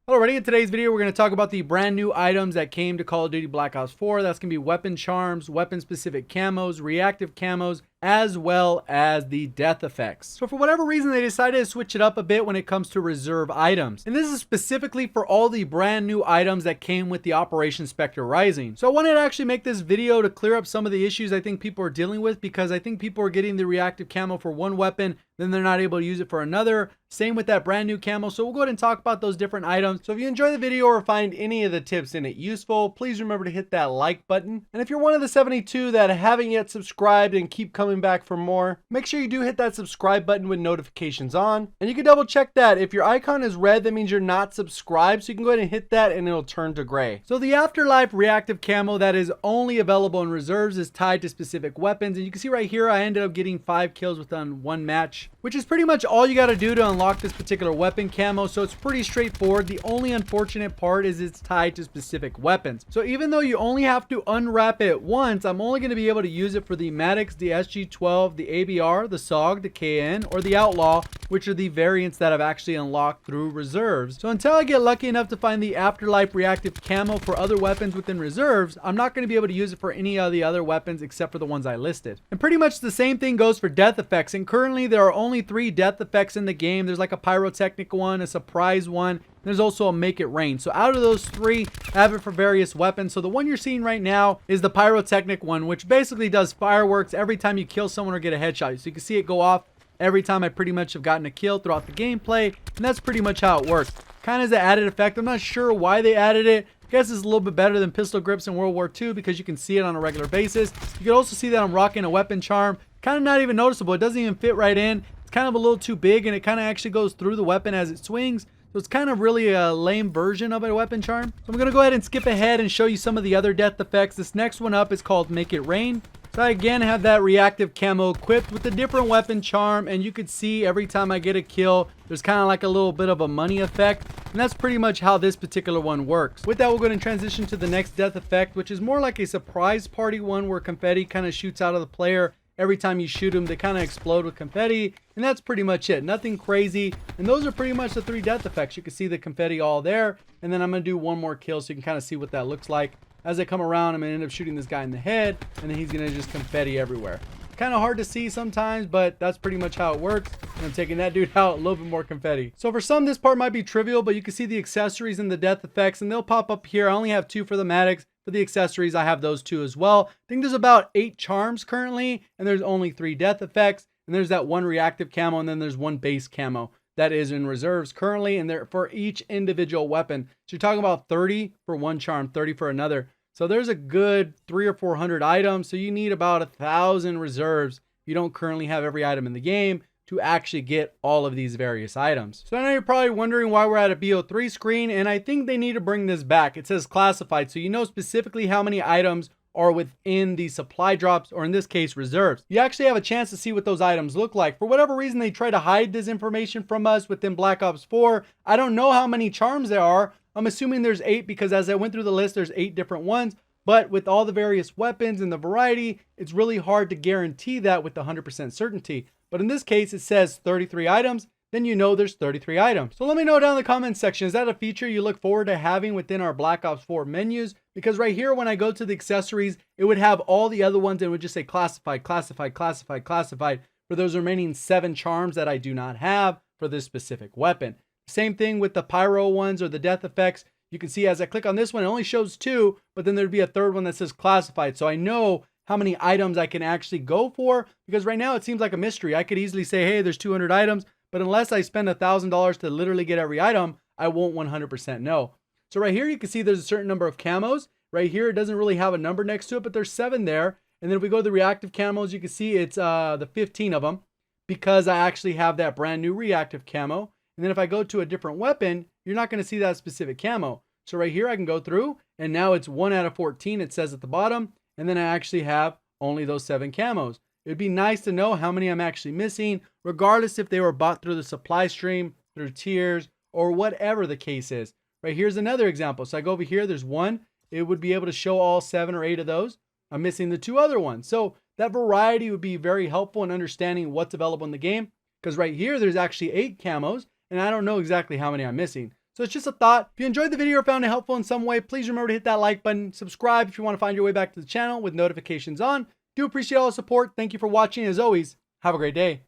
Alrighty, in today's video, we're going to talk about the brand new items that came to Call of Duty Black Ops 4. That's going to be weapon charms, weapon-specific camos, reactive camos, as well as the death effects. So for whatever reason, they decided to switch it up a bit when it comes to reserve items. And this is specifically for all the brand new items that came with the Operation Spectre Rising. So I wanted to actually make this video to clear up some of the issues I think people are dealing with, because I think people are getting the reactive camo for one weapon, then they're not able to use it for another. Same with that brand new camo. So we'll go ahead and talk about those different items. So if you enjoy the video or find any of the tips in it useful, please remember to hit that like button. And if you're one of the 72 that haven't yet subscribed and keep coming back for more, make sure you do hit that subscribe button with notifications on. And you can double check that. If your icon is red, that means you're not subscribed. So you can go ahead and hit that and it'll turn to gray. So the Afterlife reactive camo that is only available in reserves is tied to specific weapons. And you can see right here, I ended up getting 5 kills within one match, which is pretty much all you got to do to unlock this particular weapon camo. So it's pretty straightforward. The only unfortunate part is it's tied to specific weapons. So even though you only have to unwrap it once, I'm only going to be able to use it for the Maddox, the SG-12, the ABR, the SOG, the KN, or the Outlaw, which are the variants that I've actually unlocked through reserves. So until I get lucky enough to find the Afterlife reactive camo for other weapons within reserves, I'm not going to be able to use it for any of the other weapons except for the ones I listed. And pretty much the same thing goes for death effects. And currently there are only 3 death effects in the game. There's like a pyrotechnic one, a surprise one. There's also a make it rain. So out of those 3, I have it for various weapons. So the one you're seeing right now is the pyrotechnic one, which basically does fireworks every time you kill someone or get a headshot. So you can see it go off every time I pretty much have gotten a kill throughout the gameplay. And that's pretty much how it works. Kind of as an added effect. I'm not sure why they added it. I guess it's a little bit better than pistol grips in World War II because you can see it on a regular basis. You can also see that I'm rocking a weapon charm. Kind of not even noticeable. It doesn't even fit right in. It's kind of a little too big, and it kind of actually goes through the weapon as it swings. So it's kind of really a lame version of a weapon charm. So I'm going to go ahead and skip ahead and show you some of the other death effects. This next one up is called Make It Rain. So I again have that reactive camo equipped with a different weapon charm, and you could see every time I get a kill, there's kind of like a little bit of a money effect, and that's pretty much how this particular one works. With that, we'll go ahead and transition to the next death effect, which is more like a surprise party one where confetti kind of shoots out of the player. Every time you shoot them, they kind of explode with confetti, and that's pretty much it. Nothing crazy, and those are pretty much the 3 death effects. You can see the confetti all there, and then I'm going to do one more kill so you can kind of see what that looks like. As I come around, I'm going to end up shooting this guy in the head, and then he's going to just confetti everywhere. Kind of hard to see sometimes, but that's pretty much how it works. And I'm taking that dude out, a little bit more confetti. So for some, this part might be trivial, but you can see the accessories and the death effects, and they'll pop up here. I only have 2 for the Maddox. For the accessories, I have those 2 as well. I think there's about 8 charms currently, and there's only 3 death effects. And there's that 1 reactive camo, and then there's 1 base camo that is in reserves currently, and they're for each individual weapon. So you're talking about 30 for 1 charm, 30 for another. So there's a good 300 or 400 items. So you need about 1,000 reserves. You don't currently have every item in the game to actually get all of these various items. So I know you're probably wondering why we're at a BO3 screen, and I think they need to bring this back. It says classified, so you know specifically how many items are within the supply drops, or in this case, reserves. You actually have a chance to see what those items look like. For whatever reason, they try to hide this information from us within Black Ops 4. I don't know how many charms there are. I'm assuming there's 8 because as I went through the list, there's 8 different ones. But with all the various weapons and the variety, it's really hard to guarantee that with 100% certainty. But in this case, it says 33 items. Then you know there's 33 items. So let me know down in the comments section, is that a feature you look forward to having within our Black Ops 4 menus? Because right here, when I go to the accessories, it would have all the other ones and it would just say classified, classified, classified, classified for those remaining 7 charms that I do not have for this specific weapon. Same thing with the pyro ones or the death effects. You can see as I click on this one, it only shows 2, but then there'd be a 3rd one that says classified. So I know how many items I can actually go for, because right now it seems like a mystery. I could easily say, hey, there's 200 items, but unless I spend $1,000 to literally get every item, I won't 100% know. So right here, you can see there's a certain number of camos. Right here, it doesn't really have a number next to it, but there's 7 there. And then if we go to the reactive camos, you can see it's the 15 of them because I actually have that brand new reactive camo. And then if I go to a different weapon, you're not going to see that specific camo. So right here, I can go through, and now it's 1 out of 14, it says at the bottom. And then I actually have only those 7 camos. It'd be nice to know how many I'm actually missing, regardless if they were bought through the supply stream, through tiers, or whatever the case is. Right, here's another example. So I go over here, there's 1. It would be able to show all 7 or 8 of those. I'm missing the 2 other ones. So that variety would be very helpful in understanding what's available in the game. Because right here, there's actually 8 camos, and I don't know exactly how many I'm missing. So it's just a thought. If you enjoyed the video or found it helpful in some way, please remember to hit that like button. Subscribe if you want to find your way back to the channel with notifications on. Do appreciate all the support. Thank you for watching. As always, have a great day.